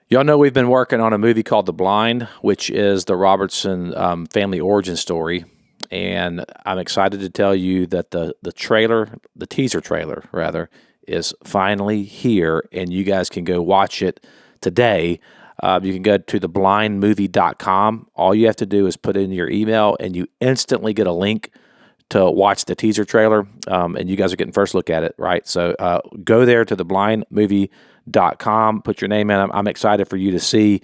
Y'all know we've been working on a movie called The Blind, which is the Robertson family origin story. And I'm excited to tell you that the teaser trailer, rather, is finally here, and you guys can go watch it today. You can go to theblindmovie.com. All you have to do is put in your email, and you instantly get a link to watch the teaser trailer, and you guys are getting first look at it, right? So go there to theblindmovie.com, put your name in. I'm excited for you to see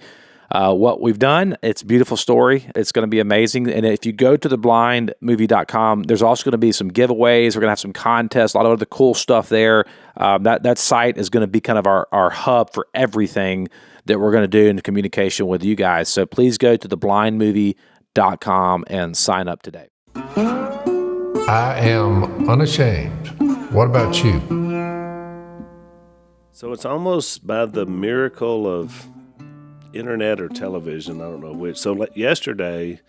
what we've done. It's a beautiful story. It's going to be amazing. And if you go to theblindmovie.com, there's also going to be some giveaways. We're going to have some contests, a lot of other cool stuff there. That site is going to be kind of our hub for everything that we're going to do in communication with you guys. So please go to theblindmovie.com and sign up today. I am unashamed. What about you? So it's almost by the miracle of internet or television, I don't know which. So yesterday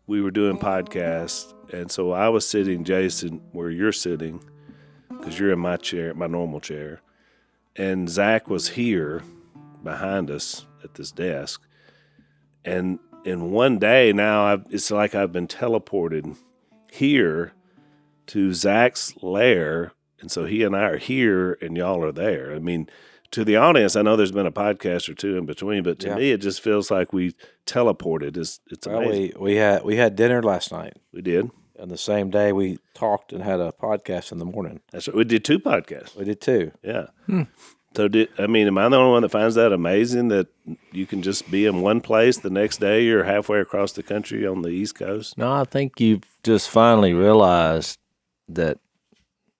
we were doing podcasts, and so I was sitting, Jason, where you're sitting, because you're in my chair, my normal chair, and Zach was here behind us at this desk. And in one day now, it's like I've been teleported here to Zach's lair, and so he and I are here, and y'all are there. I mean, to the audience, I know there's been a podcast or two in between, but to me, it just feels like we teleported. It's amazing. We had dinner last night. We did. And the same day we talked and had a podcast in the morning. That's right. We did 2 podcasts. We did 2. Yeah. So am I the only one that finds that amazing that you can just be in one place the next day you're halfway across the country on the East Coast? No, I think you've just finally realized that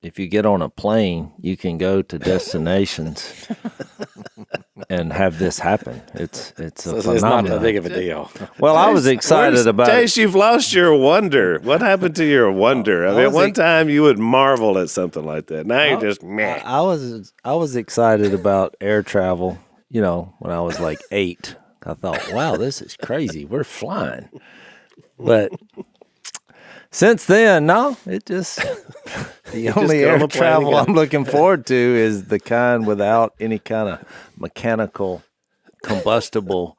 if you get on a plane, you can go to destinations and have this happen. It's a phenomenon. It's not that big of a deal. Well, I was excited about it. Jace, you've lost your wonder. What happened to your wonder? I mean, at one time you would marvel at something like that. Now you're just meh. I was excited about air travel, when I was like 8. I thought, wow, this is crazy. We're flying. But since then, no, the only air travel I'm looking forward to is the kind without any kind of mechanical combustible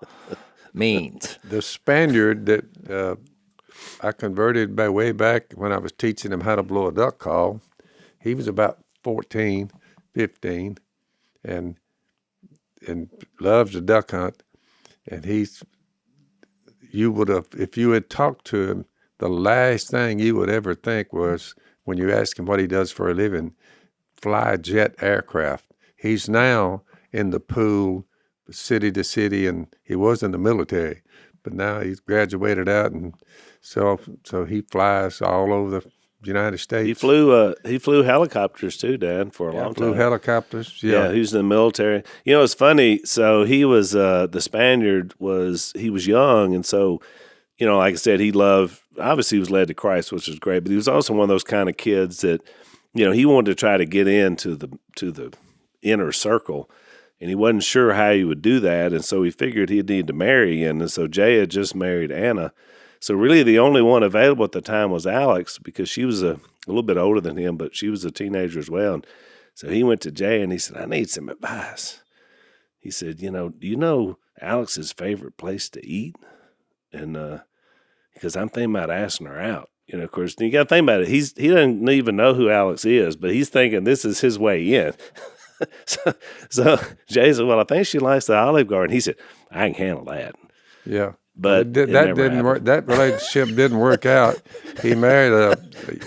means. The Spaniard that I converted way back when I was teaching him how to blow a duck call, he was about 14, 15, and loves the duck hunt. And if you had talked to him, the last thing you would ever think was, when you ask him what he does for a living, fly jet aircraft. He's now in the pool, city to city, and he was in the military, but now he's graduated out, and so he flies all over the United States. He flew helicopters too, Dan, for a long time. Flew helicopters. Yeah, he was in the military. It's funny. So he was the Spaniard he was young, and so like I said, he was led to Christ, which was great, but he was also one of those kind of kids that, he wanted to try to get into the inner circle, and he wasn't sure how he would do that, and so he figured he'd need to marry, and so Jay had just married Anna. So really the only one available at the time was Alex, because she was a little bit older than him, but she was a teenager as well. And so he went to Jay and he said, I need some advice. He said, do you know Alex's favorite place to eat? And because I'm thinking about asking her out. Of course, you got to think about it. He doesn't even know who Alex is, but he's thinking this is his way in. so Jay said, well, I think she likes the Olive Garden. He said, I can handle that. Yeah. But that didn't work. That relationship didn't work out. He married a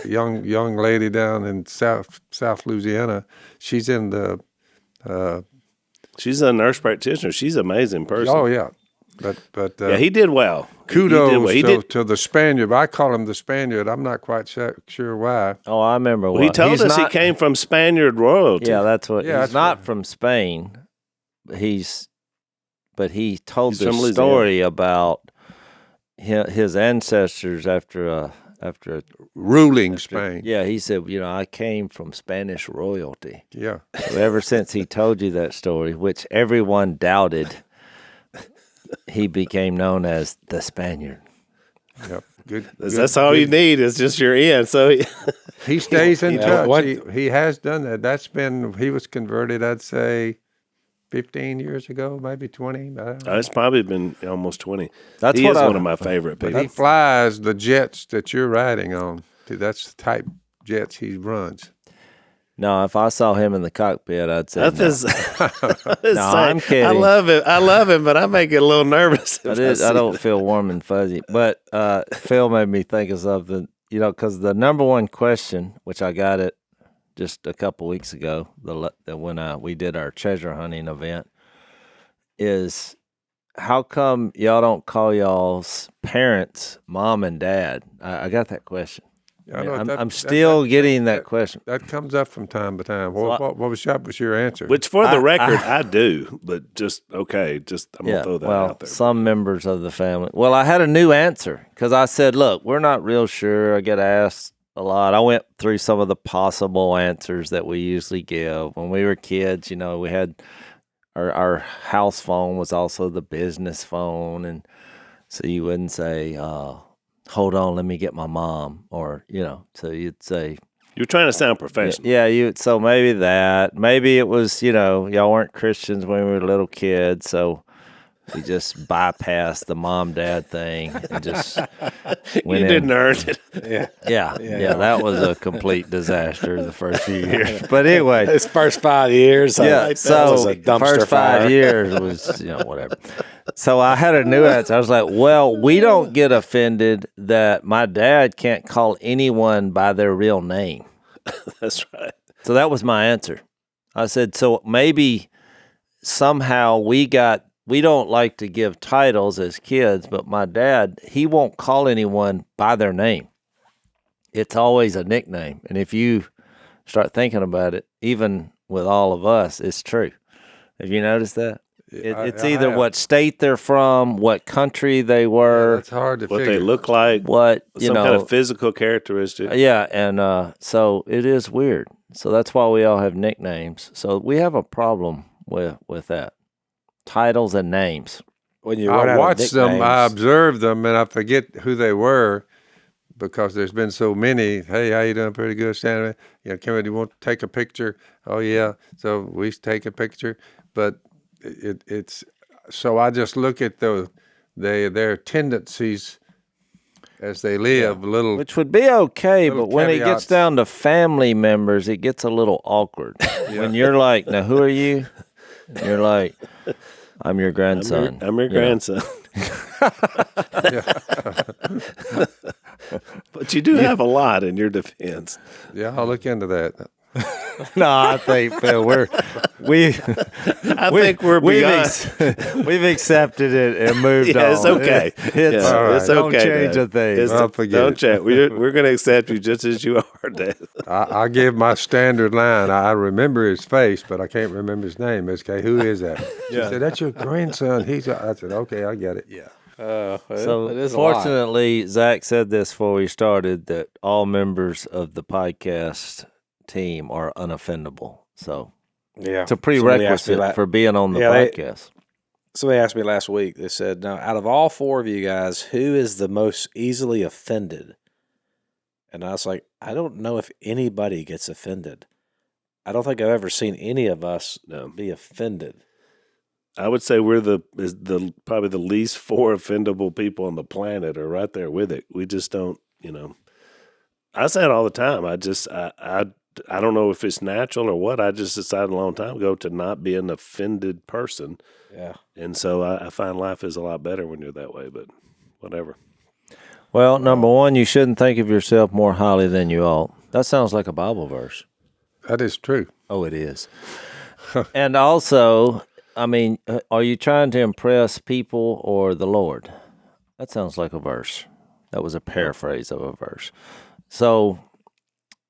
young lady down in South Louisiana. She's in the. She's a nurse practitioner. She's an amazing person. Oh yeah, but yeah, he did well. Kudos to the Spaniard. I call him the Spaniard. I'm not quite sure why. Oh, I remember. Well, he told us he came from Spaniard royalty. Yeah, that's what. Yeah, he's not from Spain. But he told He's the story about his ancestors after a ruling Spain. Yeah, he said, I came from Spanish royalty. Yeah. So ever since he told you that story, which everyone doubted, he became known as the Spaniard. Yep. Good. That's all you need is just your in. So he stays in touch. He has done that. He was converted, I'd say, 15 years ago, maybe 20. I don't know. It's probably been almost 20. That's He what is I- one of my favorite But people. he flies the jets that you're riding on. That's the type jets he runs. No, if I saw him in the cockpit, I'd say That's no. his, No, I'm kidding. I love him, but I may get a little nervous. I don't feel warm and fuzzy. But Phil made me think of something, because the number one question, which I got it just a couple weeks ago, when we did our treasure hunting event, is how come y'all don't call y'all's parents mom and dad? I got that question. I know I'm still getting that question. That comes up from time to time. What was your answer? Which, for the record, I do, but just I'm going to throw that out there. Some members of the family. Well, I had a new answer because I said, look, we're not real sure. I get asked a lot. I went through some of the possible answers that we usually give. When we were kids, we had our house phone was also the business phone. And so you wouldn't say, hold on, let me get my mom. Or, so you'd say, you're trying to sound professional. yeah, so maybe that. Maybe it was, y'all weren't Christians when we were little kids, so we just bypassed the mom-dad thing and just went You didn't earn it. Yeah, that was a complete disaster the first few years. But anyway. His first 5 years, Yeah, that so was a dumpster first fire. 5 years was, whatever. So I had a new answer. I was like, well, we don't get offended that my dad can't call anyone by their real name. That's right. So that was my answer. I said, so maybe somehow we don't like to give titles as kids, but my dad, he won't call anyone by their name. It's always a nickname. And if you start thinking about it, even with all of us, it's true. Have you noticed that? It's either what state they're from, what country they were. That's hard to What figure. they look like, what, some kind of physical characteristic. Yeah, and so it is weird. So that's why we all have nicknames. So we have a problem with that. Titles and names. When you run I out of watched them, I nicknames- observed them, and I forget who they were because there's been so many. Hey, how you doing? Pretty good, Santa. Kim, do you want to take a picture? Oh, yeah. So we take a picture. But it's so I just look at their tendencies as they live, little. Which would be okay, Little but when it caveats. gets down to family members, it gets a little awkward. When you're like, now who are you? And you're like, I'm your grandson. I'm your grandson. But you do have a lot in your defense. Yeah, I'll look into that. No, I think Phil, we've accepted it and moved on. Yeah, it's okay. It's all right. It's don't okay. change Dad. a thing. It's- I'll forget Don't it. chat. We're going to accept you just as you are, Dad. I give my standard line. I remember his face, but I can't remember his name. Okay, who is that? She said, that's your grandson. I said, okay, I get it. Yeah. So it is a lot. fortunately, Zach said this before we started that all members of the podcast team are unoffendable. So Yeah. it's a prerequisite for being on the podcast. Somebody asked me last week, they said, now, out of all four of you guys, who is the most easily offended? And I was like, I don't know if anybody gets offended. I don't think I've ever seen any of us be offended. I would say we're probably the least four offendable people on the planet are right there with it. We just don't, I say it all the time. I don't know if it's natural or what. I just decided a long time ago to not be an offended person. Yeah. And so I find life is a lot better when you're that way, but whatever. Well, number one, you shouldn't think of yourself more highly than you ought. That sounds like a Bible verse. That is true. Oh, it is. And also, I mean, are you trying to impress people or the Lord? That sounds like a verse. That was a paraphrase of a verse. So,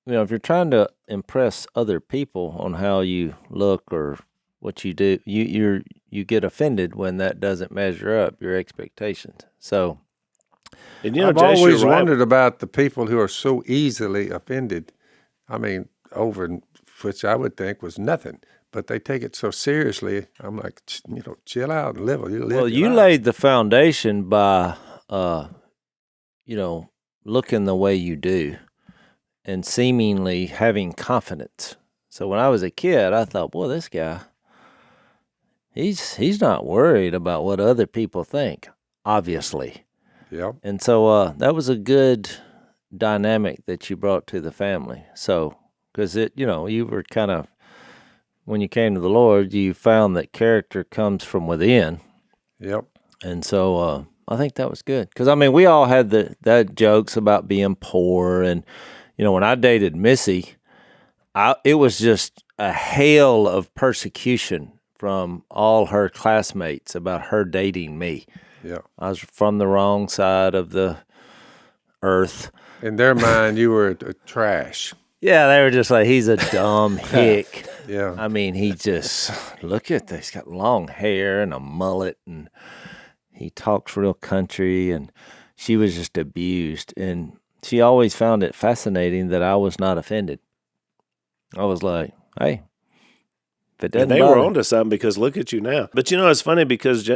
if you're trying to impress other people on how you look or what you do, you get offended when that doesn't measure up your expectations. So, And I've Jase, always you're right. wondered about the people who are so easily offended. I mean, which I would think was nothing, but they take it so seriously. I'm like, chill out and live. you laid the foundation by, looking the way you do and seemingly having confidence. So when I was a kid, I thought, boy, this guy, he's not worried about what other people think, obviously. Yep. And so that was a good dynamic that you brought to the family. So, because you were kind of, when you came to the Lord, you found that character comes from within. Yep. And so I think that was good. Because, I mean, we all had that jokes about being poor. And, when I dated Missy, it was just a hail of persecution from all her classmates about her dating me. Yeah. I was from the wrong side of the earth. In their mind, you were a trash. Yeah, they were just like, he's a dumb hick. Yeah. I mean, he just, look at this. He's got long hair and a mullet, and he talks real country, and she was just abused. And she always found it fascinating that I was not offended. I was like, hey, if it doesn't And they bother. were onto something, because look at you now. But it's funny, because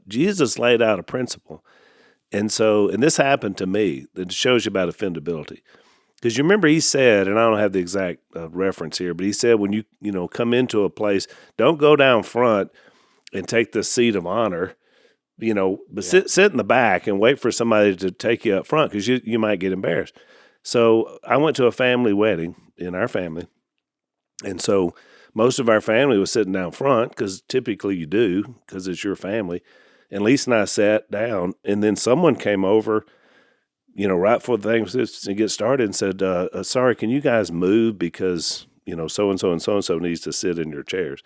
Jesus laid out a principle. And this happened to me, that shows you about offendability. Because you remember he said, and I don't have the exact reference here, but he said, when you come into a place, don't go down front and take the seat of honor, but sit in the back and wait for somebody to take you up front, because you might get embarrassed. So I went to a family wedding in our family, and so most of our family was sitting down front, because typically you do, because it's your family. And Lisa and I sat down, and then someone came over, right before the thing was to get started, and said, sorry, can you guys move, because, so-and-so and so-and-so needs to sit in your chairs.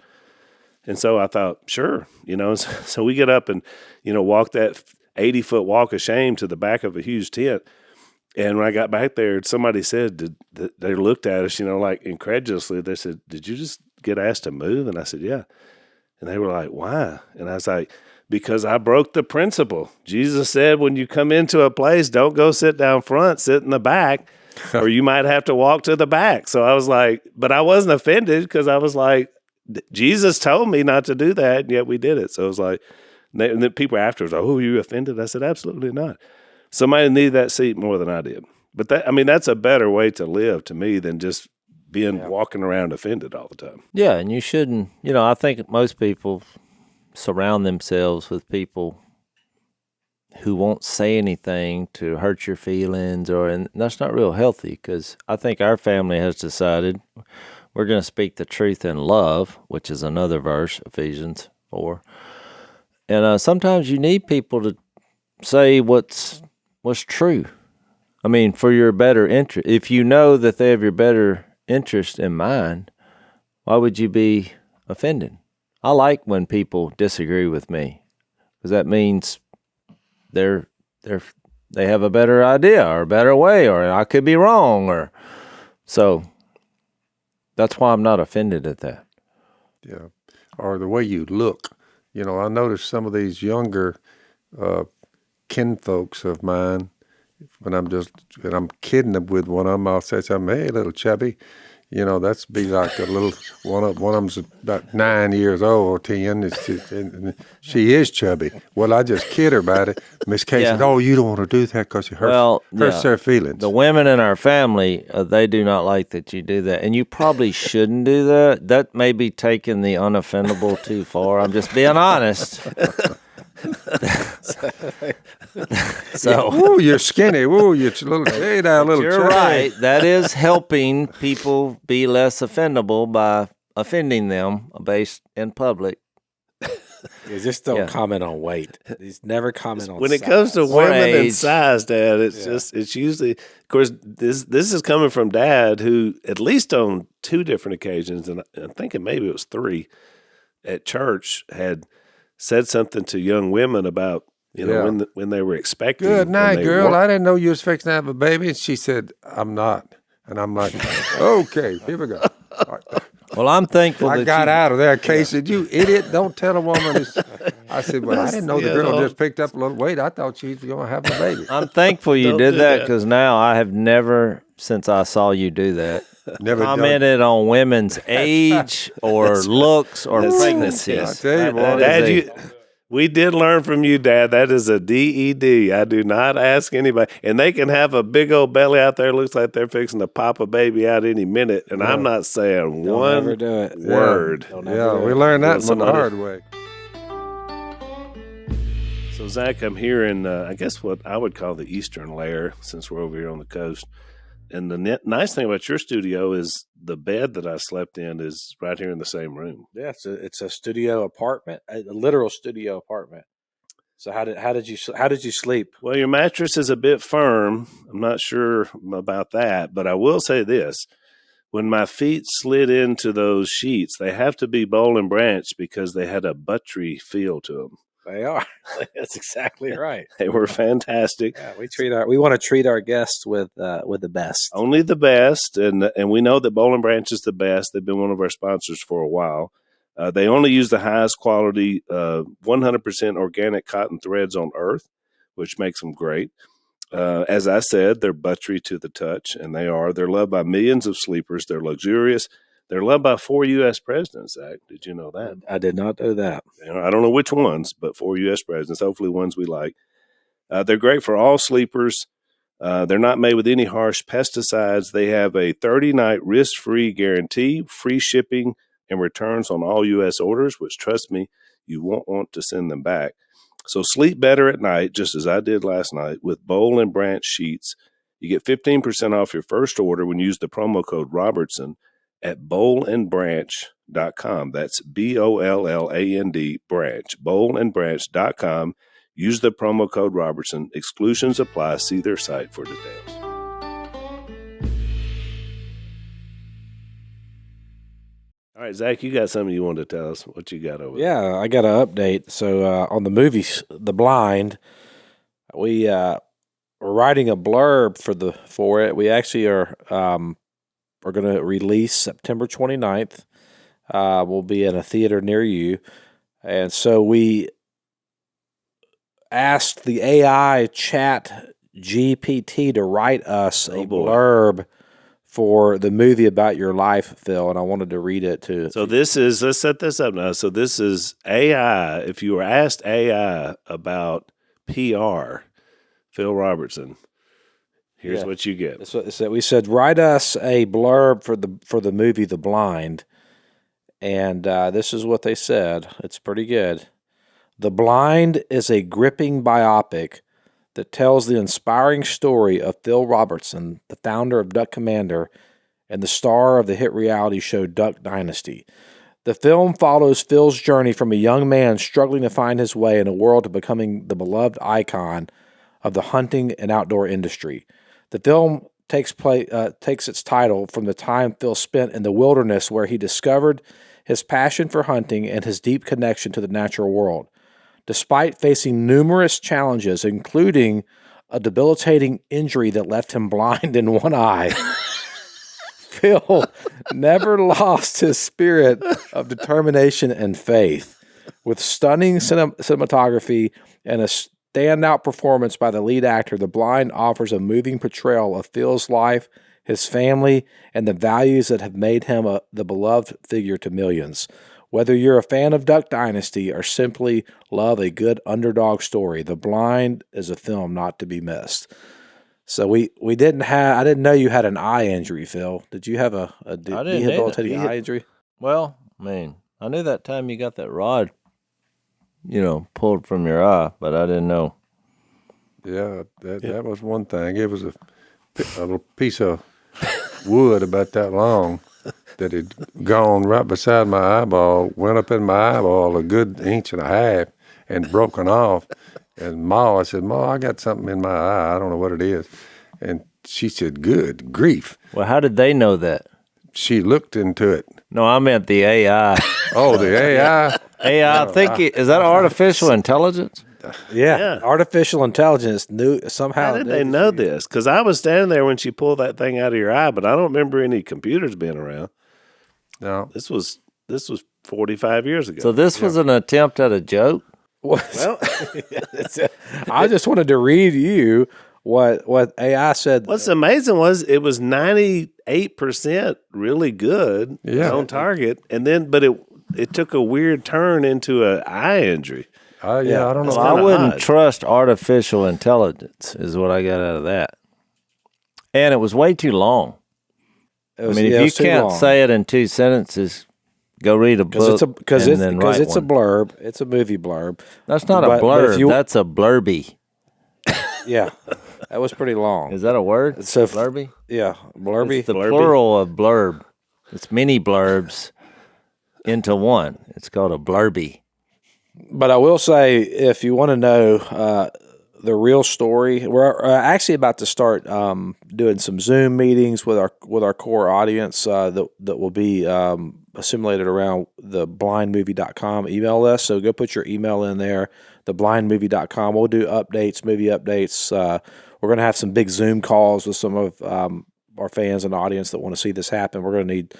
And so I thought, sure, so we get up and, walk that 80-foot walk of shame to the back of a huge tent. And when I got back there, somebody said, they looked at us, like incredulously. They said, did you just get asked to move? And I said, yeah. And they were like, why? And I was like, because I broke the principle. Jesus said, when you come into a place, don't go sit down front, sit in the back, or you might have to walk to the back. So I was like, but I wasn't offended, because I was like, Jesus told me not to do that, and yet we did it. So it was like, and then people afterwards, oh, were you offended? I said, absolutely not. Somebody needed that seat more than I did. But that's a better way to live to me than just walking around offended all the time. Yeah, and you shouldn't, I think most people surround themselves with people who won't say anything to hurt your feelings, and that's not real healthy, because I think our family has decided we're going to speak the truth in love, which is another verse, Ephesians 4. And sometimes you need people to say what's true. I mean, for your better interest. If you know that they have your better interest in mind, why would you be offended? I like when people disagree with me, because that means they have a better idea or a better way, or I could be wrong, or so that's why I'm not offended at that. Yeah. Or the way you look. I noticed some of these younger kinfolks of mine, when I'm kidding them with one of them, I'll say something, hey, little chubby. That's be like a little, one of them's about 9 years old or 10. And she is chubby. Well, I just kid her about it. Miss Kay said, oh, you don't want to do that because it hurts their feelings. The women in our family, they do not like that you do that. And you probably shouldn't do that. That may be taking the unoffendable too far. I'm just being honest. So, ooh, you're skinny. Ooh, you're a little. Hey, now, little. You're chubby. right. That is helping people be less offendable by offending them based in public. Yeah, just don't comment on weight. Just never comment on when size. it comes to women and age. size, Dad. It's usually, of course, this is coming from Dad, who at least on 2 different occasions, and I'm thinking maybe it was 3, at church had said something to young women about when they were expecting. Good night, girl. I didn't know you was fixing to have a baby. And she said, I'm not. And I'm like, okay, here we go. Well, I'm thankful I that got you, out of there. Kay said, you idiot, don't tell a woman this. I said, well, I didn't know the girl just picked up a little weight. I thought she was going to have a baby. I'm thankful you Don't did do that, that. because now I have never, since I saw you do that, Never done. commented on women's age or looks or That's- pregnancies. yes. I tell you, boy. Dad, We did learn from you, Dad. That is a DED. I do not ask anybody. And they can have a big old belly out there. Looks like they're fixing to pop a baby out any minute. And I'm not saying Don't one ever do it. word. Don't ever Yeah, do we it. learned that Well, one the somebody- hard way. So, Zach, I'm here in, I guess, what I would call the eastern layer, since we're over here on the coast. And the nice thing about your studio is the bed that I slept in is right here in the same room. Yeah, it's a studio apartment, a literal studio apartment. So how did you sleep? Well, your mattress is a bit firm. I'm not sure about that, but I will say this. When my feet slid into those sheets, they have to be Boll Branch because they had a buttery feel to them. They are. That's exactly right. They were fantastic. Yeah, we want to treat our guests with the best. Only the best, and we know that Boll Branch is the best. They've been one of our sponsors for a while. They only use the highest quality 100% organic cotton threads on earth, which makes them great. As I said, they're buttery to the touch, and they are. They're loved by millions of sleepers. They're luxurious. They're loved by 4 U.S. presidents, Zach. Did you know that? I did not know that. I don't know which ones, but 4 U.S. presidents, hopefully ones we like. They're great for all sleepers. They're not made with any harsh pesticides. They have a 30-night risk-free guarantee, free shipping, and returns on all U.S. orders, which, trust me, you won't want to send them back. So sleep better at night, just as I did last night, with Boll Branch sheets. You get 15% off your first order when you use the promo code Robertson at bollandbranch.com. That's BOLLAND branch, bollandbranch.com. Use the promo code Robertson. Exclusions apply. See their site for details. All right, Zach, you got something you wanted to tell us. What you got over there? Yeah, I got an update. So on the movie The Blind, we're writing a blurb for it. We actually are going to release September 29th. We'll be in a theater near you. And so we asked the AI ChatGPT to write us a blurb for the movie about your life, Phil, and I wanted to read it too. So let's set this up now. So this is AI. If you were asked AI about PR, Phil Robertson, here's what you get. That's what it said. We said, write us a blurb for the movie The Blind, and this is what they said. It's pretty good. The Blind is a gripping biopic that tells the inspiring story of Phil Robertson, the founder of Duck Commander and the star of the hit reality show Duck Dynasty. The film follows Phil's journey from a young man struggling to find his way in a world to becoming the beloved icon of the hunting and outdoor industry. The film takes its title from the time Phil spent in the wilderness, where he discovered his passion for hunting and his deep connection to the natural world. Despite facing numerous challenges, including a debilitating injury that left him blind in one eye, Phil never lost his spirit of determination and faith. With stunning cinematography and a standout performance by the lead actor, The Blind offers a moving portrayal of Phil's life, his family, and the values that have made him the beloved figure to millions. Whether you're a fan of Duck Dynasty or simply love a good underdog story, The Blind is a film not to be missed. So I didn't know you had an eye injury, Phil. Did you have a debilitating eye injury? Well, I mean, I knew that time you got that rod, pulled from your eye, but I didn't know. Yeah, that was one thing. It was a little piece of wood about that long that had gone right beside my eyeball, went up in my eyeball a good inch and a half and broken off. And I said, Ma, I got something in my eye. I don't know what it is. And she said, good grief. Well, how did they know that? She looked into it. No, I meant the AI. Oh, the AI? AI thinking, is that artificial intelligence? Yeah. Artificial intelligence knew somehow. How did they know this? Because I was standing there when she pulled that thing out of your eye, but I don't remember any computers being around. No. This was 45 years ago. So this was an attempt at a joke? Well, I just wanted to read you what AI said. What's amazing was it was 98% really good on target, and then but it took a weird turn into an eye injury. Yeah, I don't know. That's Well, I kinda wouldn't odd. trust artificial intelligence, is what I got out of that. And it was way too long. It was, I mean, yeah, if it you was too can't long. say it in 2 sentences, go read a book and then write it's a one. blurb. It's a movie blurb. That's not a but if blurb. you- That's a blurby. Yeah, that was pretty long. Is that a word? So Blurby? Yeah, blurby. It's the Blurby? plural of blurb. It's many blurbs into one. It's called a blurby. But I will say, if you want to know the real story, we're actually about to start doing some Zoom meetings with our core audience that will be assimilated around the blindmovie.com email list. So go put your email in there, theblindmovie.com. We'll do movie updates. We're going to have some big Zoom calls with some of our fans and audience that want to see this happen. We're going to need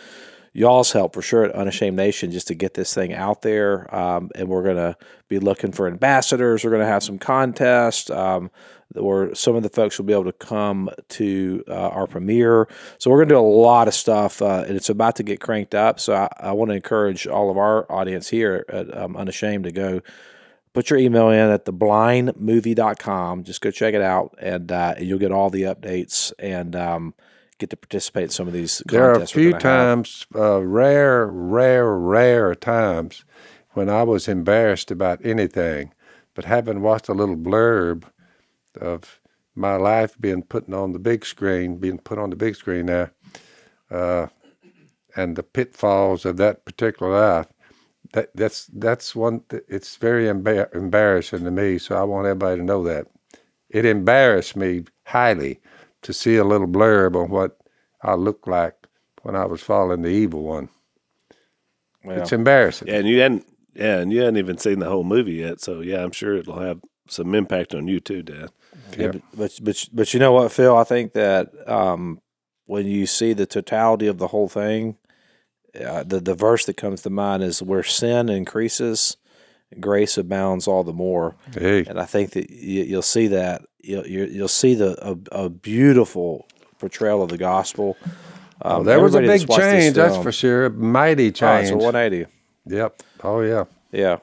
y'all's help for sure at Unashamed Nation just to get this thing out there. And we're going to be looking for ambassadors. We're going to have some contests where some of the folks will be able to come to our premiere. So we're going to do a lot of stuff, and it's about to get cranked up. So I want to encourage all of our audience here at Unashamed to go put your email in at theblindmovie.com. Just go check it out, and you'll get all the updates and get to participate in some of these contests. There are a few times, rare times, when I was embarrassed about anything, but having watched a little blurb of my life being put on the big screen now, and the pitfalls of that particular life, that's one. It's very embarrassing to me. So I want everybody to know that it embarrassed me highly to see a little blurb on what I looked like when I was following the evil one. Yeah. It's embarrassing. Yeah, and you hadn't even seen the whole movie yet. So yeah, I'm sure it'll have some impact on you too, Dad. Yeah, but you know what, Phil? I think that when you see the totality of the whole thing, the verse that comes to mind is where sin increases, grace abounds all the more. Hey. And I think that you'll see that you'll see a beautiful portrayal of the gospel. There was a everybody big that's watched this change, that's film- for sure. Mighty Oh, it's change. a 180. Yep. Oh yeah. Yeah.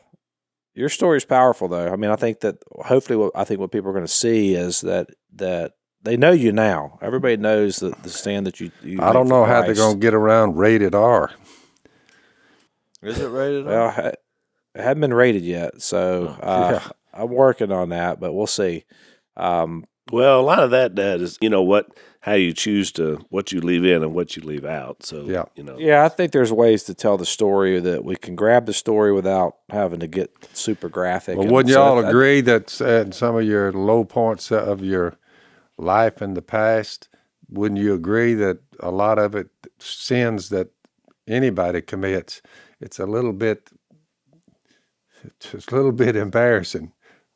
Your story is powerful, though. I mean, I think that hopefully what people are going to see is that they know you now. Everybody knows the stand that you I don't make know for how they're Christ. going to get around rated R. Is it rated R? Well, it hasn't been rated yet, so Yeah. I'm working on that, but we'll see. Well, a lot of that, Dad, is how you choose what you leave in and what you leave out. So Yeah. Yeah, I think there's ways to tell the story that we can grab the story without having to get super graphic. Well, And wouldn't so y'all I- agree that at some of your low points of your life in the past, wouldn't you agree that a lot of it, sins that anybody commits, it's a little bit embarrassing.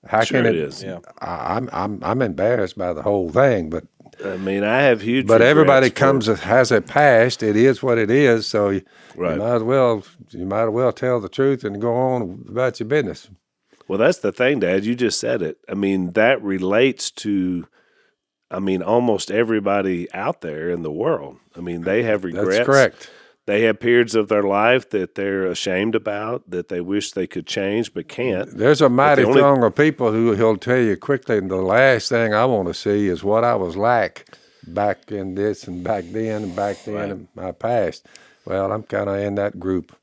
How Sure can it is. Yeah. I'm embarrassed by the whole thing, but I mean, I have huge. But everybody regrets has a past. It is what it is. So you Right. might as well tell the truth and go on about your business. Well, that's the thing, Dad. You just said it. I mean, that relates to, almost everybody out there in the world. I mean, they have regrets. That's correct. They have periods of their life that they're ashamed about, that they wish they could change but can't. There's a mighty only- throng of people who'll tell you quickly, and the last thing I want to see is what I was like back in this and back then in my past. Well, I'm kind of in that group.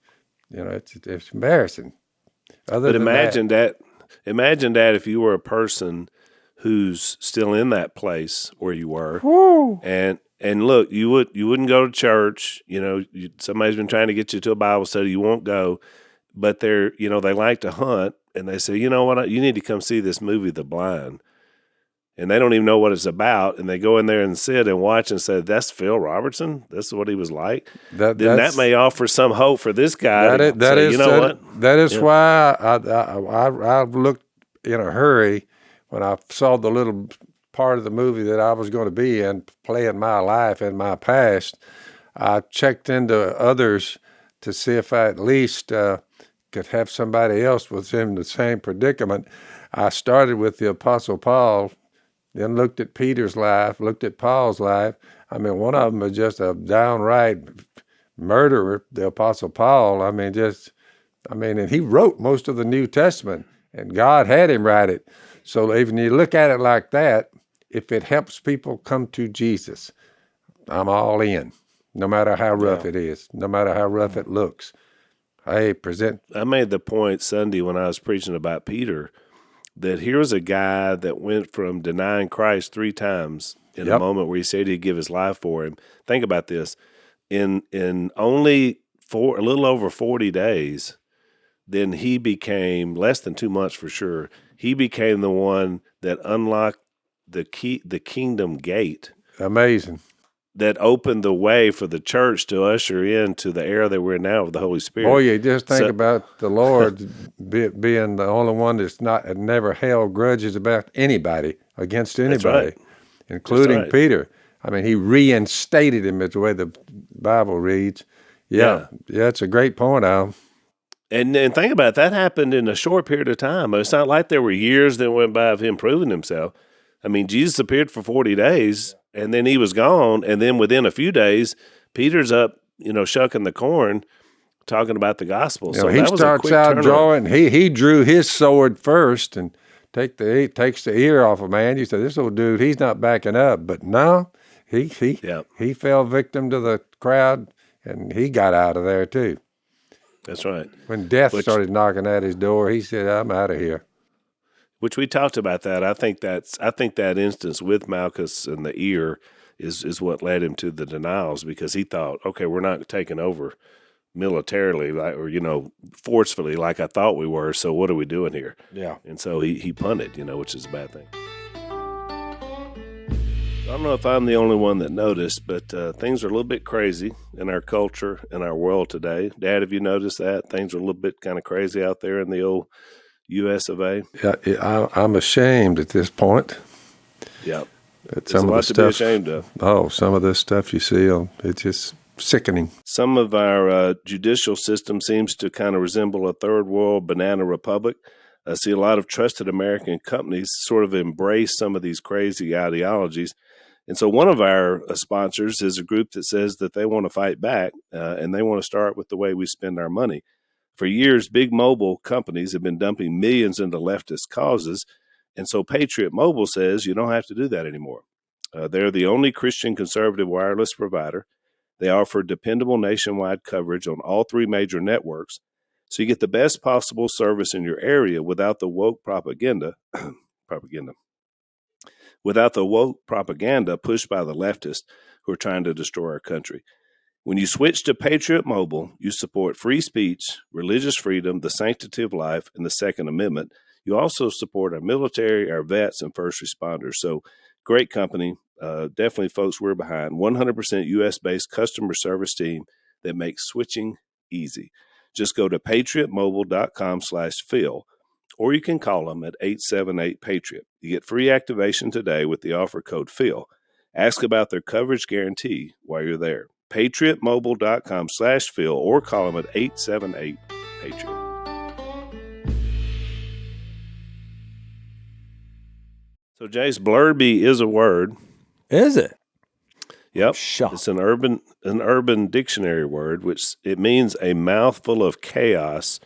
It's embarrassing. But imagine that if you were a person who's still in that place where you were, and look, you wouldn't go to church. Somebody's been trying to get you to a Bible study, you won't go, but they like to hunt, and they say, you know what, you need to come see this movie, The Blind, and they don't even know what it's about, and they go in there and sit and watch and say, that's Phil Robertson, that's what he was like. That may offer some hope for this guy. That is why I looked in a hurry when I saw the little part of the movie that I was going to be in, playing my life and my past. I checked into others to see if I at least could have somebody else within the same predicament. I started with the Apostle Paul, then looked at Peter's life, looked at Paul's life. One of them was just a downright murderer, the Apostle Paul. And he wrote most of the New Testament. and God had him write it. So even you look at it like that, if it helps people come to Jesus, I'm all in, no matter how rough it is, no matter how rough it looks. Hey, present. I made the point Sunday when I was preaching about Peter that here was a guy that went from denying Christ 3 times in a moment where he said he'd give his life for him. Think about this. In only a little over 40 days, then he became, less than 2 months for sure, he became the one that unlocked the kingdom gate. Amazing. That opened the way for the church to usher into the era that we're in now with the Holy Spirit. Boy, you just think about the Lord being the only one that's never held grudges about anybody, against anybody, including Peter. I mean, he reinstated him, is the way the Bible reads. Yeah, it's a great point, Al. And think about it, that happened in a short period of time. It's not like there were years that went by of him proving himself. I mean, Jesus appeared for 40 days, and then he was gone, and then within a few days, Peter's up, shucking the corn, talking about the gospel. So he starts out drawing. He drew his sword first and takes the ear off a man. You said, this old dude, he's not backing up. But no, he fell victim to the crowd, and he got out of there too. That's right. When death started knocking at his door, he said, I'm out of here. Which we talked about that. I think that instance with Malchus and the ear is what led him to the denials, because he thought, okay, we're not taking over militarily or forcefully like I thought we were. So what are we doing here? Yeah. And so he punted, which is a bad thing. I don't know if I'm the only one that noticed, but things are a little bit crazy in our culture and our world today. Dad, have you noticed that things are a little bit kind of crazy out there in the old U.S. of A? Yeah, I'm ashamed at this point. Yeah. It's a lot to be ashamed of. Oh, some of this stuff you see, it's just sickening. Some of our judicial system seems to kind of resemble a third world banana republic. I see a lot of trusted American companies sort of embrace some of these crazy ideologies. And so one of our sponsors is a group that says that they want to fight back, and they want to start with the way we spend our money. For years, big mobile companies have been dumping millions into leftist causes, and so Patriot Mobile says you don't have to do that anymore. They're the only Christian conservative wireless provider. They offer dependable nationwide coverage on all 3 major networks, so you get the best possible service in your area without the woke propaganda pushed by the leftists who are trying to destroy our country. When you switch to Patriot Mobile, you support free speech, religious freedom, the sanctity of life, and the Second Amendment. You also support our military, our vets, and first responders. So great company. Definitely folks we're behind. 100% U.S.-based customer service team that makes switching easy. Just go to patriotmobile.com/Phil, or you can call them at 878-PATRIOT. You get free activation today with the offer code Phil. Ask about their coverage guarantee while you're there. patriotmobile.com/Phil, or call them at 878-PATRIOT. So, Jace, blurby is a word. Is it? Yep. Shocked. It's an urban dictionary word, which it means a mouthful of chaos,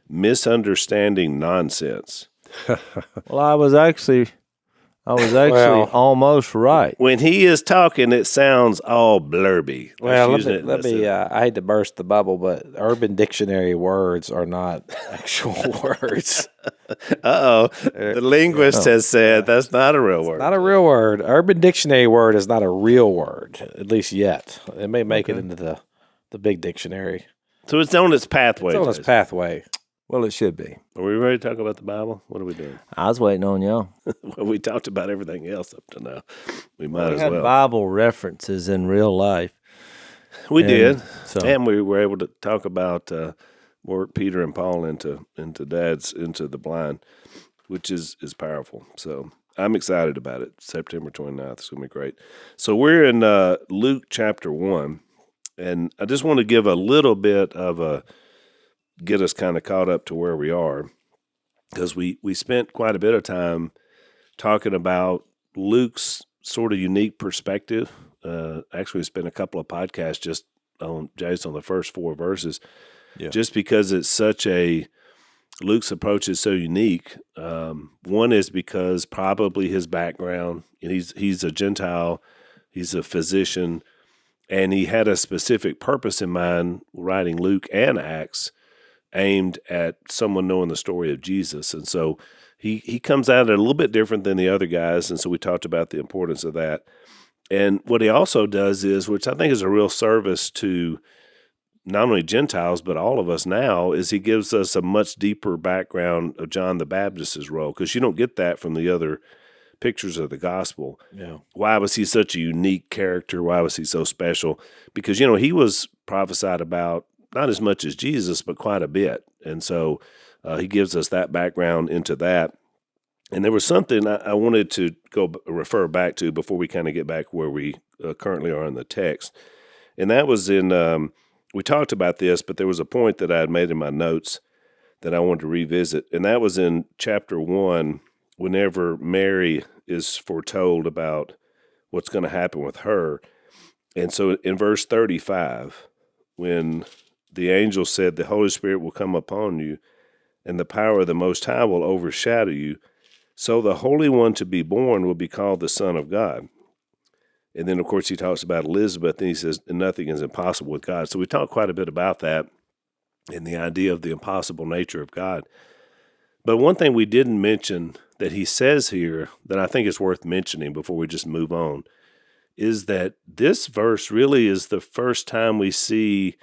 misunderstanding nonsense. Well, I was actually almost right. When he is talking, it sounds all blurby. Well, let me I hate to burst the bubble, but Urban Dictionary words are not actual words. Uh-oh. The linguist has said that's not a real word. Not a real word. Urban Dictionary word is not a real word, at least yet. It may make it into the big dictionary. So it's on its pathway. It's on its pathway. Well, it should be. Are we ready to talk about the Bible? What are we doing? I was waiting on y'all. Well, we talked about everything else up to now. We might as had well. Bible references in real life. We did. So. And we were able to talk about work Peter and Paul into the blind, which is powerful. So I'm excited about it. September 29th. It's going to be great. So we're in Luke chapter 1, and I just want to give a little bit of get us kind of caught up to where we are, because we spent quite a bit of time talking about Luke's sort of unique perspective. Actually, we spent a couple of podcasts just on the first 4 verses, just because it's such a Luke's approach is so unique. One is because probably his background, and he's a Gentile, he's a physician, and he had a specific purpose in mind writing Luke and Acts aimed at someone knowing the story of Jesus. And so he comes at it a little bit different than the other guys, and so we talked about the importance of that. And what he also does is, which I think is a real service to not only Gentiles, but all of us now, is he gives us a much deeper background of John the Baptist's role, because you don't get that from the other pictures of the gospel. Yeah. Why was he such a unique character? Why was he so special? Because, he was prophesied about not as much as Jesus, but quite a bit. And so he gives us that background into that. And there was something I wanted to refer back to before we kind of get back where we currently are in the text. And that was in, we talked about this, but there was a point that I had made in my notes that I wanted to revisit. And that was in chapter 1, whenever Mary is foretold about what's going to happen with her. And so in verse 35, when the angel said, "The Holy Spirit will come upon you, and the power of the Most High will overshadow you. So the Holy One to be born will be called the Son of God." And then, of course, he talks about Elizabeth, and he says, "Nothing is impossible with God." So we talked quite a bit about that and the idea of the impossible nature of God. But one thing we didn't mention that he says here that I think is worth mentioning before we just move on is that this verse really is the first time we see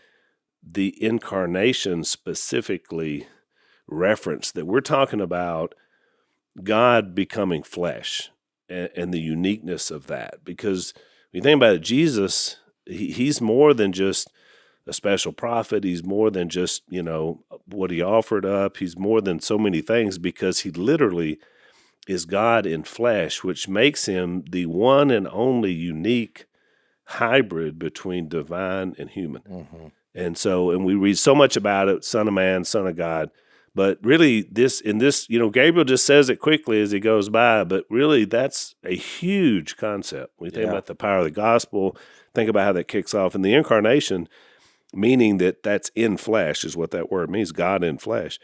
the incarnation specifically referenced, that we're talking about God becoming flesh and the uniqueness of that. Because when you think about it, Jesus, he's more than just a special prophet. He's more than just, what he offered up. He's more than so many things, because he literally is God in flesh, which makes him the one and only unique hybrid between divine and human. Mm-hmm. And we read so much about it, Son of Man, Son of God. But really, Gabriel just says it quickly as he goes by, but really that's a huge concept. We think about the power of the gospel, think about how that kicks off. And the incarnation, meaning that's in flesh, is what that word means, God in flesh.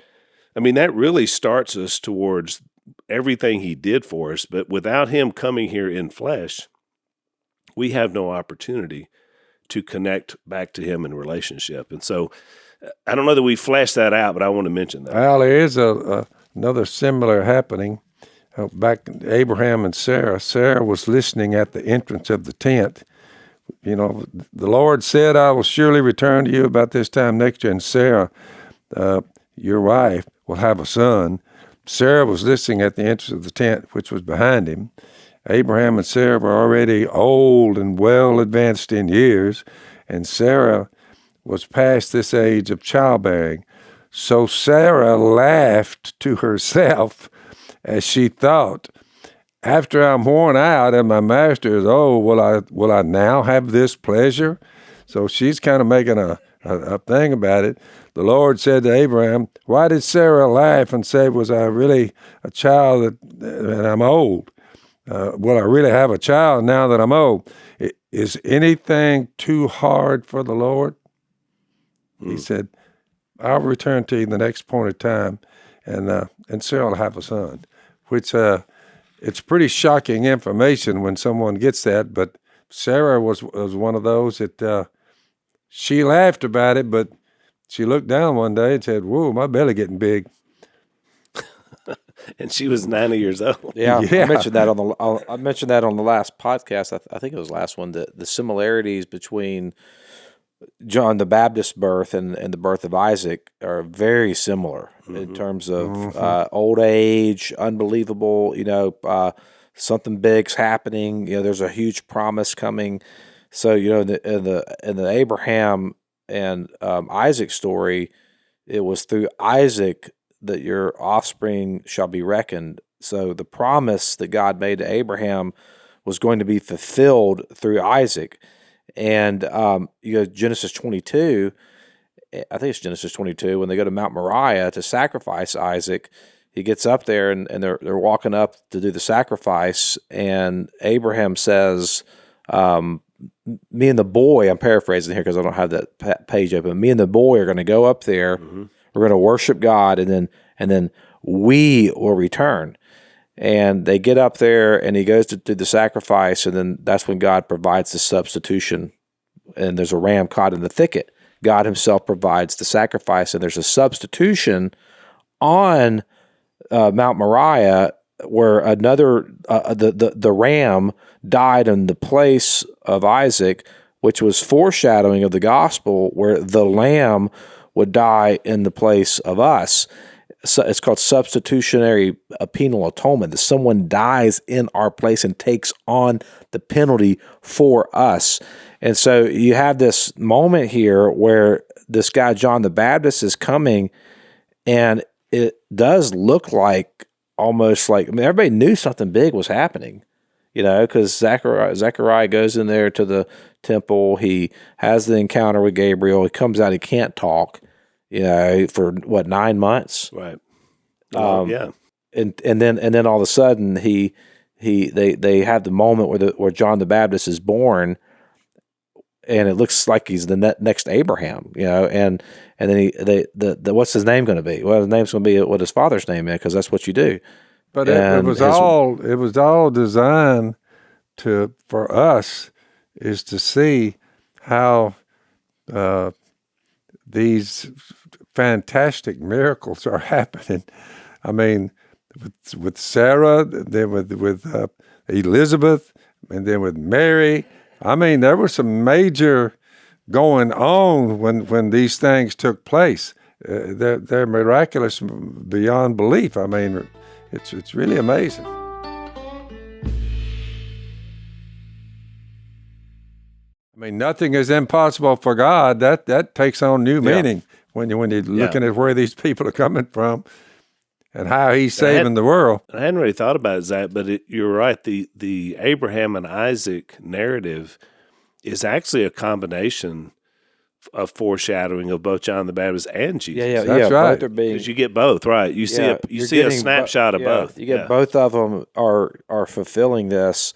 I mean, that really starts us towards everything he did for us, but without him coming here in flesh, we have no opportunity to connect back to him in relationship. And so I don't know that we fleshed that out, but I want to mention that. Well, there is another similar happening. Back Abraham and Sarah. Sarah was listening at the entrance of the tent. The Lord said, "I will surely return to you about this time next year." And Sarah, your wife, will have a son. Sarah was listening at the entrance of the tent, which was behind him. Abraham and Sarah were already old and well advanced in years, and Sarah was past this age of childbearing. So Sarah laughed to herself as she thought, "After I'm worn out and my master is old, will I now have this pleasure?" So she's kind of making a thing about it. The Lord said to Abraham, "Why did Sarah laugh and say, was I really a child and I'm old? Will I really have a child now that I'm old? Is anything too hard for the Lord?" He said, "I'll return to you in the next point of time, and Sarah will have a son," which it's pretty shocking information when someone gets that. But Sarah was one of those that she laughed about it, but she looked down one day and said, "Whoa, my belly getting big." And she was 90 years old. Yeah. I mentioned that on the last podcast. I think it was the last one. The similarities between John the Baptist's birth and the birth of Isaac are very similar in terms of old age, unbelievable. Something big's happening. There's a huge promise coming. So in the Abraham and Isaac story, it was through Isaac that your offspring shall be reckoned. So the promise that God made to Abraham was going to be fulfilled through Isaac. And Genesis 22, I think it's Genesis 22, when they go to Mount Moriah to sacrifice Isaac, he gets up there and they're walking up to do the sacrifice, and Abraham says, "Me and the boy," I'm paraphrasing here because I don't have that page open, "me and the boy are going to go up there, we're going to worship God, and then and then we will return. And they get up there, and he goes to do the sacrifice, and then that's when God provides the substitution. And there's a ram caught in the thicket. God himself provides the sacrifice, and there's a substitution on Mount Moriah where another the ram died in the place of Isaac, which was foreshadowing of the gospel, where the lamb would die in the place of us. So it's called substitutionary penal atonement, that someone dies in our place and takes on the penalty for us. And so you have this moment here where this guy, John the Baptist, is coming, and it does look like almost like, I mean, everybody knew something big was happening, because Zechariah goes in there to the temple. He has the encounter with Gabriel. He comes out, he can't talk, for 9 months? Right. Yeah. And then all of a sudden they have the moment where John the Baptist is born, and it looks like he's the next Abraham, and then what's his name going to be? Well, his name's going to be what his father's name is, because that's what you do. But it was all designed for us is to see how these fantastic miracles are happening. I mean, with Sarah, then with Elizabeth, and then with Mary. I mean, there was some major going on when these things took place. They're miraculous beyond belief. I mean, it's really amazing. I mean, nothing is impossible for God. That takes on new meaning when you're looking at where these people are coming from and how he's saving the world. I hadn't really thought about it, Zach, but you're right. The Abraham and Isaac narrative is actually a combination of foreshadowing of both John the Baptist and Jesus. That's right. Both are being, because you get both, right? You see a snapshot of both. You get both of them are fulfilling this.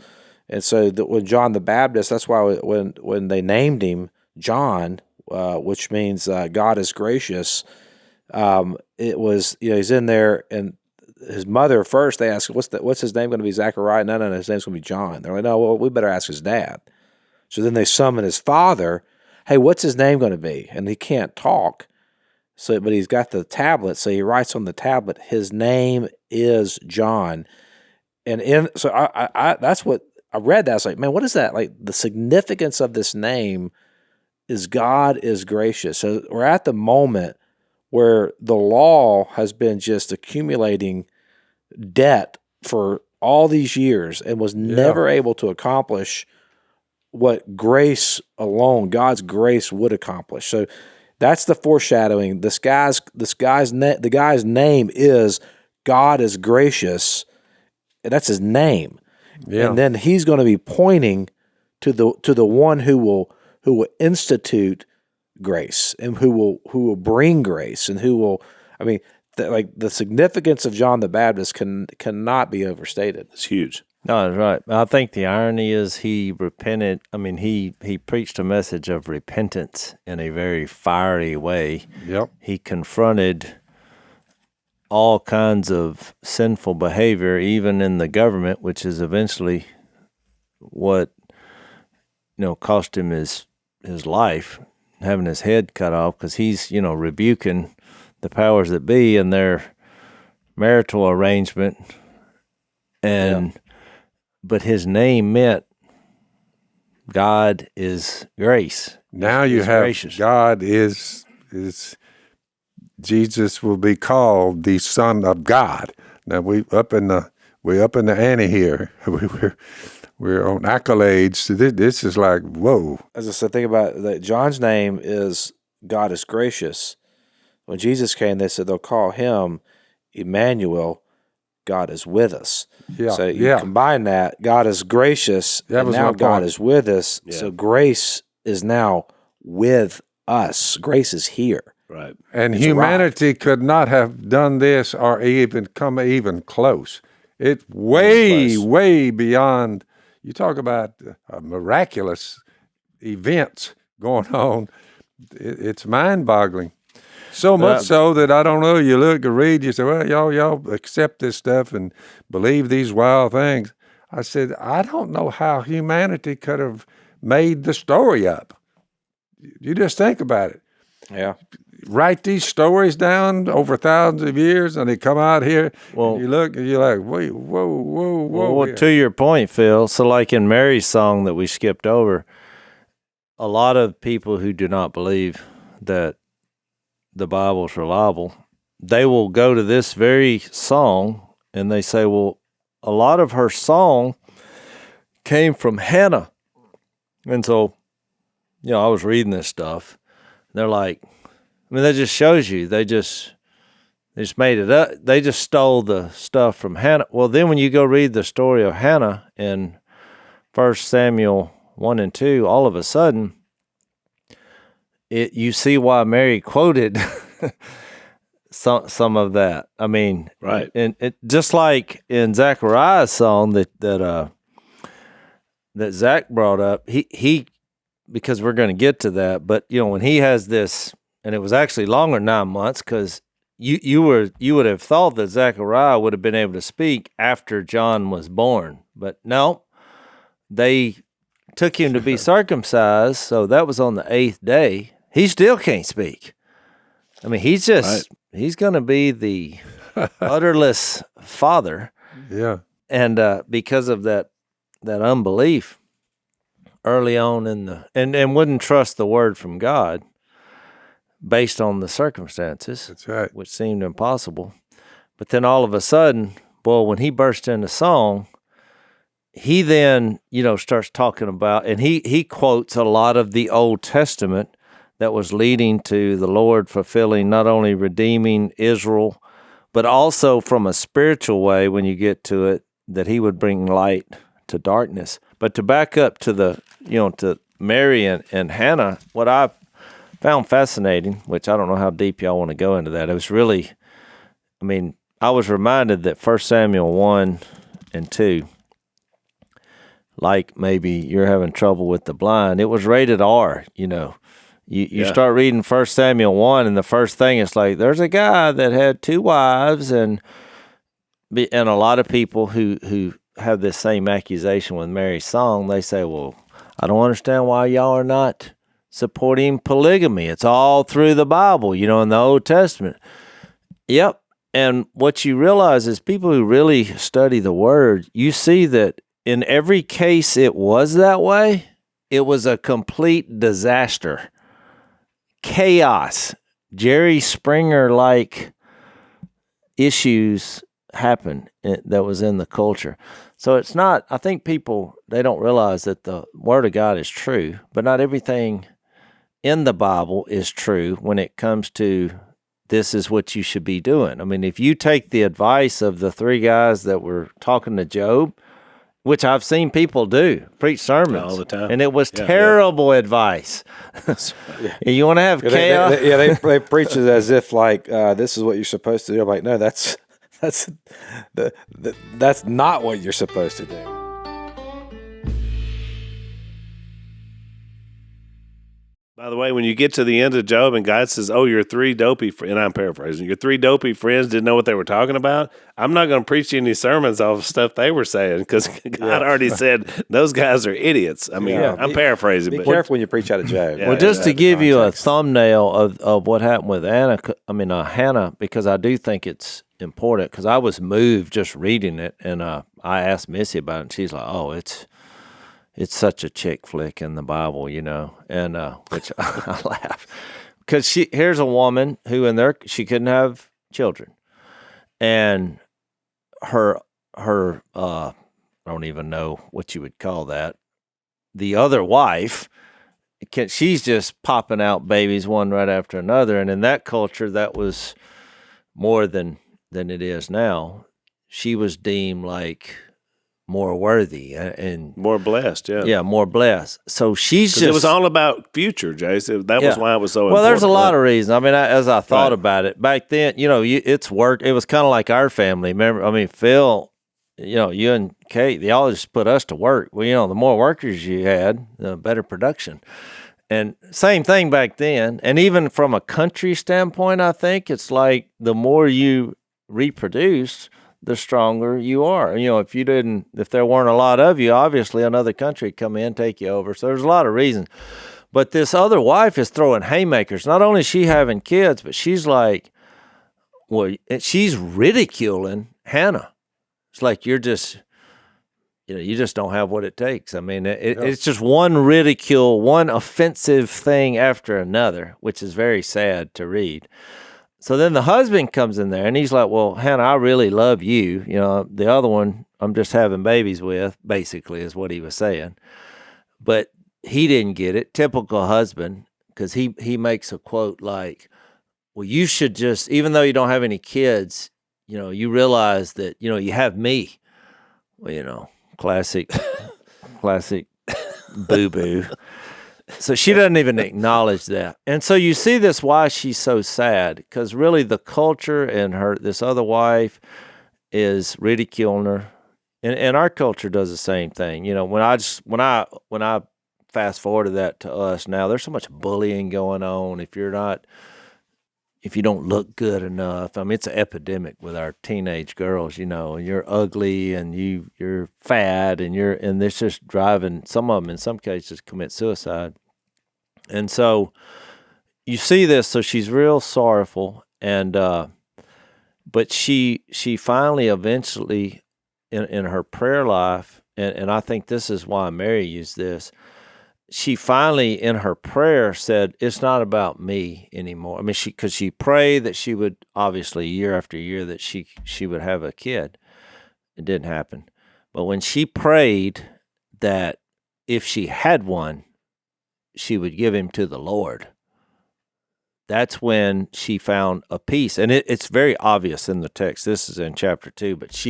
And so when John the Baptist, that's why when they named him John, which means God is gracious, it was, he's in there, and his mother first, they asked, what's his name going to be? Zechariah? No, his name's going to be John. They're like, no, well, we better ask his dad. So then they summon his father. Hey, what's his name going to be? And he can't talk. But he's got the tablet, so he writes on the tablet, his name is John. And so I that's what I read. That I was like, man, what is that? Like, the significance of this name is God is gracious. So we're at the moment where the law has been just accumulating debt for all these years and was never able to accomplish what grace alone, God's grace, would accomplish. So that's the foreshadowing. The guy's name is God is gracious, and that's his name. Yeah. And then he's going to be pointing to the one who will institute grace, and who will bring grace, and who will, I mean, the significance of John the Baptist cannot be overstated. It's huge. No, that's right. I think the irony is he repented. I mean, he preached a message of repentance in a very fiery way. Yep. He confronted all kinds of sinful behavior, even in the government, which is eventually what cost him his life, having his head cut off, because he's rebuking the powers that be and their marital arrangement, but his name meant God is grace. Now you have gracious. God is Jesus will be called the Son of God. Now we're up in the ante here. We're on accolades. This is like, whoa. As I said, think about that. John's name is God is gracious. When Jesus came, they said they'll call him Emmanuel. God is with us. Yeah, so you combine that, God is gracious, and now God is with us. Yeah. So grace is now with us. Grace is here. Right. And it's humanity could not have done this or even come even close. It's way beyond. You talk about miraculous events going on. It's mind-boggling. So much so that I don't know. You look and read, you say, well, y'all accept this stuff and believe these wild things. I said, I don't know how humanity could have made the story up. You just think about it. Yeah. Write these stories down over thousands of years, and they come out here. Well, and you look, and you're like, wait, whoa. Well, to your point, Phil, so like in Mary's song that we skipped over, a lot of people who do not believe that the Bible is reliable, they will go to this very song and they say, well, a lot of her song came from Hannah. And so, I was reading this stuff. And they're like, that just shows you they just made it up. They just stole the stuff from Hannah. Well, then when you go read the story of Hannah in 1 Samuel 1 and 2, all of a sudden, you see why Mary quoted some of that. I mean, right. And it just like in Zechariah's song that Zach brought up, he because we're going to get to that, but when he has this, and it was actually longer than 9 months, because you would have thought that Zechariah would have been able to speak after John was born, but no, they took him to be circumcised, so that was on the 8th day. He still can't speak. I mean, he's going to be the utterless father. Yeah. And because of that unbelief early on and wouldn't trust the word from God based on the circumstances. That's right. Which seemed impossible. But then all of a sudden, when he burst into song, he then, starts talking about, and he quotes a lot of the Old Testament that was leading to the Lord fulfilling, not only redeeming Israel, but also from a spiritual way, when you get to it, that he would bring light to darkness. But to back up to to Mary and Hannah, what I found fascinating, which I don't know how deep y'all want to go into that, it was really, I was reminded that 1 Samuel 1 and 2, like maybe you're having trouble with the blind, it was rated R, You start reading 1 Samuel 1, and the first thing is like, there's a guy that had 2 wives, and a lot of people who have this same accusation with Mary's song, they say, well, I don't understand why y'all are not supporting polygamy. It's all through the Bible, in the Old Testament. Yep. And what you realize is people who really study the Word, you see that in every case it was that way, it was a complete disaster. Chaos, Jerry Springer-like issues happen that was in the culture. So it's not, I think people, they don't realize that the Word of God is true, but not everything in the Bible is true when it comes to this is what you should be doing. If you take the advice of the 3 guys that were talking to Job, which I've seen people do, preach sermons all the time, and it was terrible advice. You want to have chaos? They preach it as if like this is what you're supposed to do. I'm like, no, that's not what you're supposed to do. By the way, when you get to the end of Job and God says, oh, your 3 dopey friends, and I'm paraphrasing, your 3 dopey friends didn't know what they were talking about, I'm not going to preach you any sermons off stuff they were saying, because God already said those guys are idiots. I'm paraphrasing. Be careful when you preach out of Job. Well, just to give you a thumbnail of what happened with Hannah, because I do think it's important, because I was moved just reading it, and I asked Missy about it, and she's like, oh, it's such a chick flick in the Bible, and which I laugh, because here's a woman who she couldn't have children, and her I don't even know what you would call that. The other wife, she's just popping out babies one right after another, and in that culture, that was more than it is now. She was deemed like more worthy and more blessed, more blessed. So she's just, it was all about future, Jason. That was why it was so important. Well, there's a lot of reasons. As I thought about it back then, it's worked. It was kind of like our family. Remember, Phil, you and Kate, they all just put us to work. Well, the more workers you had, the better production. And same thing back then. And even from a country standpoint, I think it's like the more you reproduce, the stronger you are. If there weren't a lot of you, obviously another country would come in, take you over. So there's a lot of reasons. But this other wife is throwing haymakers. Not only is she having kids, but she's like, she's ridiculing Hannah. It's like you just don't have what it takes. I mean, it's just one ridicule, one offensive thing after another, which is very sad to read. So then the husband comes in there and he's like, well, Hannah, I really love you. The other one I'm just having babies with, basically, is what he was saying. But he didn't get it. Typical husband, because he makes a quote like, well, you should just, even though you don't have any kids, you realize that, you have me. Well, classic boo-boo. So she doesn't even acknowledge that. And so you see this, why she's so sad, because really the culture and this other wife is ridiculing her. And our culture does the same thing. When I fast forwarded that to us now, there's so much bullying going on. If you don't look good enough, I mean, it's an epidemic with our teenage girls, and you're ugly and you're fat and it's just driving some of them in some cases commit suicide. And so you see this, so she's real sorrowful. And, but she finally eventually in her prayer life, and I think this is why Mary used this, she finally, in her prayer, said, it's not about me anymore. I mean, because she prayed that she would, obviously, year after year, that she would have a kid. It didn't happen. But when she prayed that if she had one, she would give him to the Lord, that's when she found a peace. And it's very obvious in the text. This is in chapter 2, but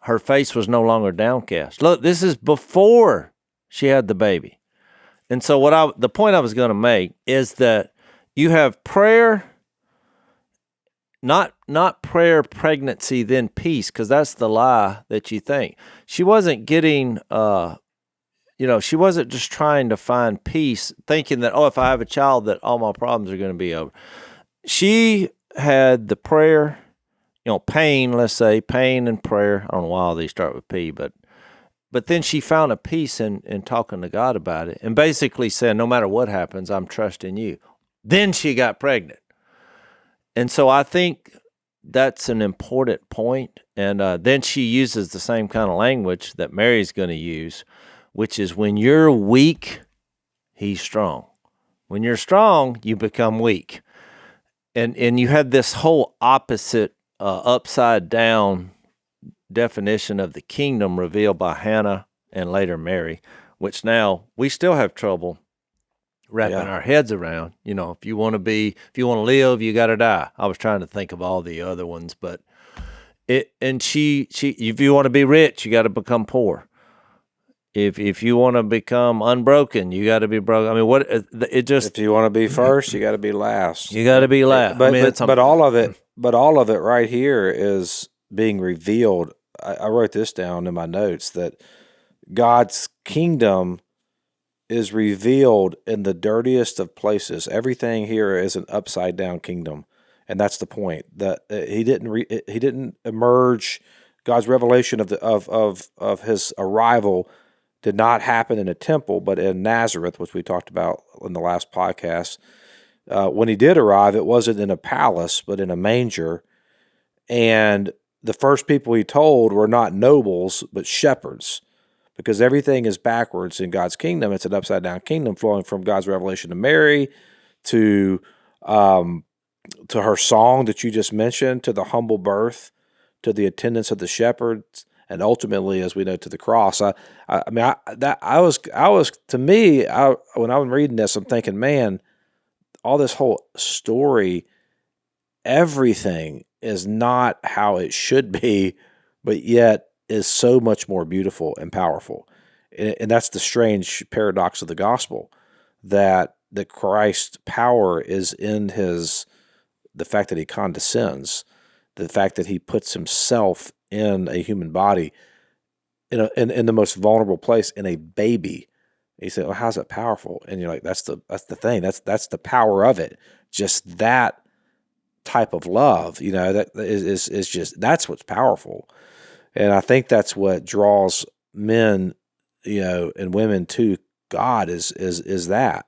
her face was no longer downcast. Look, this is before she had the baby. And so the point I was going to make is that you have prayer, not prayer, pregnancy, then peace, because that's the lie that you think. She wasn't getting, she wasn't just trying to find peace, thinking that, if I have a child, that all my problems are going to be over. She had the prayer, pain, let's say, pain and prayer. I don't know why all these start with P, but then she found a peace in talking to God about it and basically said, no matter what happens, I'm trusting you. Then she got pregnant. And so I think that's an important point. And then she uses the same kind of language that Mary's going to use, which is when you're weak, he's strong. When you're strong, you become weak. And you had this whole opposite, upside down definition of the kingdom revealed by Hannah and later Mary, which now we still have trouble wrapping our heads around. If you want to live, you got to die. I was trying to think of all the other ones, but she if you want to be rich, you got to become poor. If you want to become unbroken, you got to be broken. I mean, if you want to be first, you got to be last. You got to be last. But all of it right here is being revealed. I wrote this down in my notes that God's kingdom is revealed in the dirtiest of places. Everything here is an upside down kingdom, and that's the point. That he didn't emerge. God's revelation of his arrival did not happen in a temple, but in Nazareth, which we talked about in the last podcast. When he did arrive, it wasn't in a palace, but in a manger, and the first people he told were not nobles, but shepherds, because everything is backwards in God's kingdom. It's an upside-down kingdom flowing from God's revelation to Mary, to her song that you just mentioned, to the humble birth, to the attendance of the shepherds, and ultimately, as we know, to the cross. When I'm reading this, I'm thinking, man, all this whole story, everything is not how it should be, but yet is so much more beautiful and powerful. And that's the strange paradox of the gospel, that Christ's power is in the fact that he condescends, the fact that he puts himself in a human body, in the most vulnerable place, in a baby, He said, well, how's it powerful? And you're like, that's the thing. That's the power of it. Just that type of love, that is just, that's what's powerful. And I think that's what draws men, and women to God is that.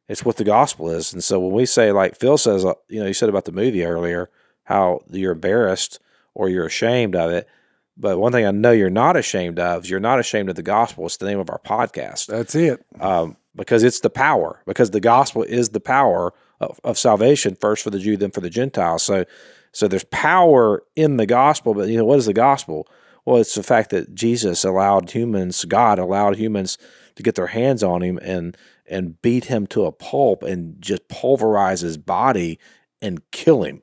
It's what the gospel is. And so when we say, like Phil says, you said about the movie earlier, how you're embarrassed or you're ashamed of it. But one thing I know you're not ashamed of is you're not ashamed of the gospel. It's the name of our podcast. That's it. Because it's the power, because the gospel is the power of salvation, first for the Jew, then for the Gentiles. So there's power in the gospel, but what is the gospel? Well, it's the fact that God allowed humans to get their hands on him and beat him to a pulp and just pulverize his body and kill him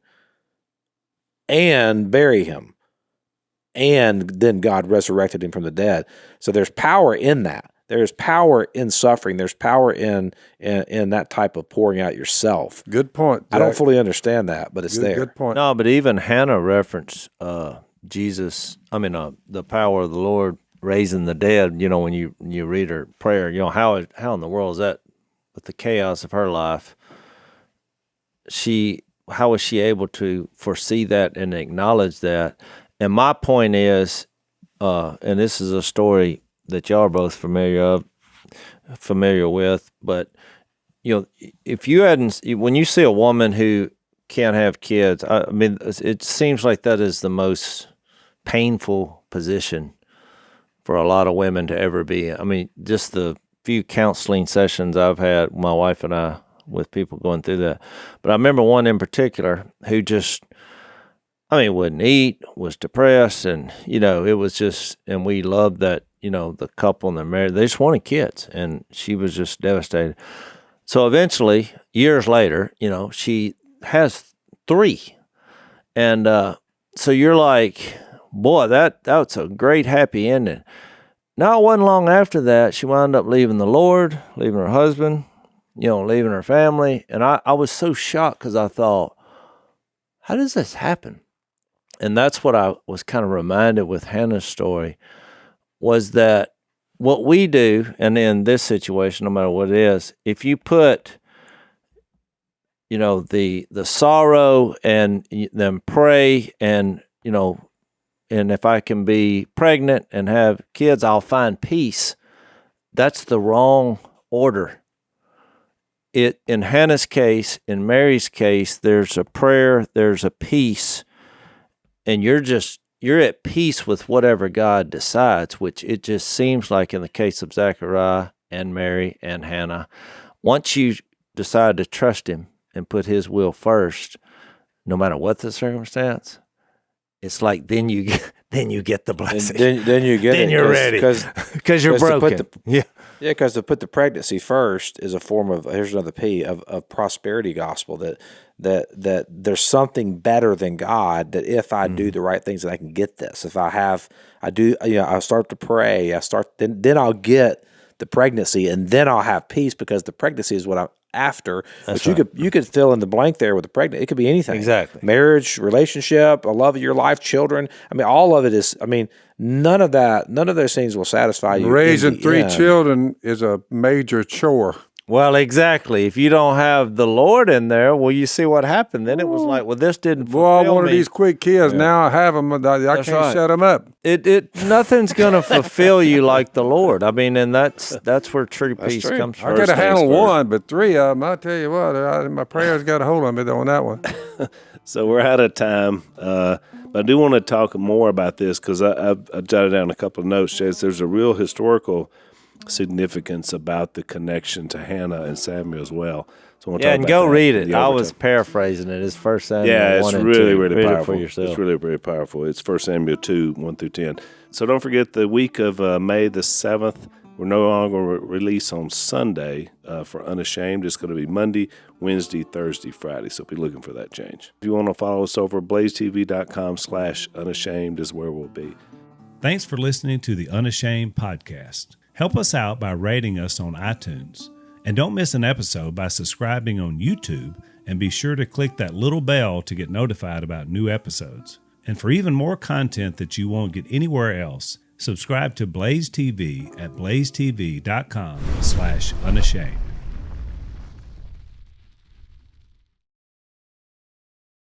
and bury him. And then God resurrected him from the dead. So there's power in that. There's power in suffering. There's power in that type of pouring out yourself. Good point, Jack. I don't fully understand that, but it's there. Good point. No, but even Hannah referenced the power of the Lord raising the dead. When you read her prayer, how in the world is that with the chaos of her life? How was she able to foresee that and acknowledge that? And my point is, and this is a story that y'all are both familiar with, but if you when you see a woman who can't have kids, it seems like that is the most painful position for a lot of women to ever be in. Just the few counseling sessions I've had, my wife and I, with people going through that. But I remember one in particular who just, wouldn't eat, was depressed, and, it was just, and we loved that, the couple and their marriage, they just wanted kids, and she was just devastated. So eventually, years later, she has 3. And so you're like, boy, that's a great happy ending. Now, it wasn't long after that, she wound up leaving the Lord, leaving her husband, leaving her family. And I was so shocked because I thought, how does this happen? And that's what I was kind of reminded with Hannah's story, was that what we do, and in this situation, no matter what it is, if you put, the sorrow and then pray and, and if I can be pregnant and have kids, I'll find peace. That's the wrong order. In Hannah's case, in Mary's case, there's a prayer, there's a peace, and you're at peace with whatever God decides, which it just seems like in the case of Zechariah and Mary and Hannah, once you decide to trust him and put his will first, no matter what the circumstance, it's like then you get the blessing. Then you get then it. You're ready because you're broken. Because to put the pregnancy first is a form of, here's another P, of prosperity gospel, that there's something better than God, that if I do the right things, then I can get this. If I start to pray, then I'll get the pregnancy, and then I'll have peace, because the pregnancy is what I'm after. That's but you could fill in the blank there with the pregnant. It could be anything. Exactly. Marriage, relationship, a love of your life, children. All of it is, none of those things will satisfy you. Raising 3 children is a major chore. Well, exactly. If you don't have the Lord in there, well, you see what happened. Then it was like, well, this didn't fulfill I wanted these quick kids. Yeah. Now I have them. I can't shut them up. Nothing's going to fulfill you like the Lord. And that's where true peace comes from. I got to handle 1, but 3 of them, I tell you what, my prayers got a hold of me on that one. So we're out of time. But I do want to talk more about this, because I've jotted down a couple of notes, Chase. There's a real historical significance about the connection to Hannah and Samuel as well. So we'll talk about go that read it. I was paraphrasing it. It's 1 Samuel 1 and 2. Really read powerful. It for yourself. It's really, really powerful. It's 1 Samuel 2, 1-10. So don't forget the week of May the 7th. We're no longer release on Sunday for Unashamed. It's going to be Monday, Wednesday, Thursday, Friday. So be looking for that change. If you want to follow us over, blazetv.com/unashamed is where we'll be. Thanks for listening to the Unashamed podcast. Help us out by rating us on iTunes. And don't miss an episode by subscribing on YouTube, and be sure to click that little bell to get notified about new episodes. And for even more content that you won't get anywhere else, Subscribe to Blaze TV at blazetv.com/unashamed.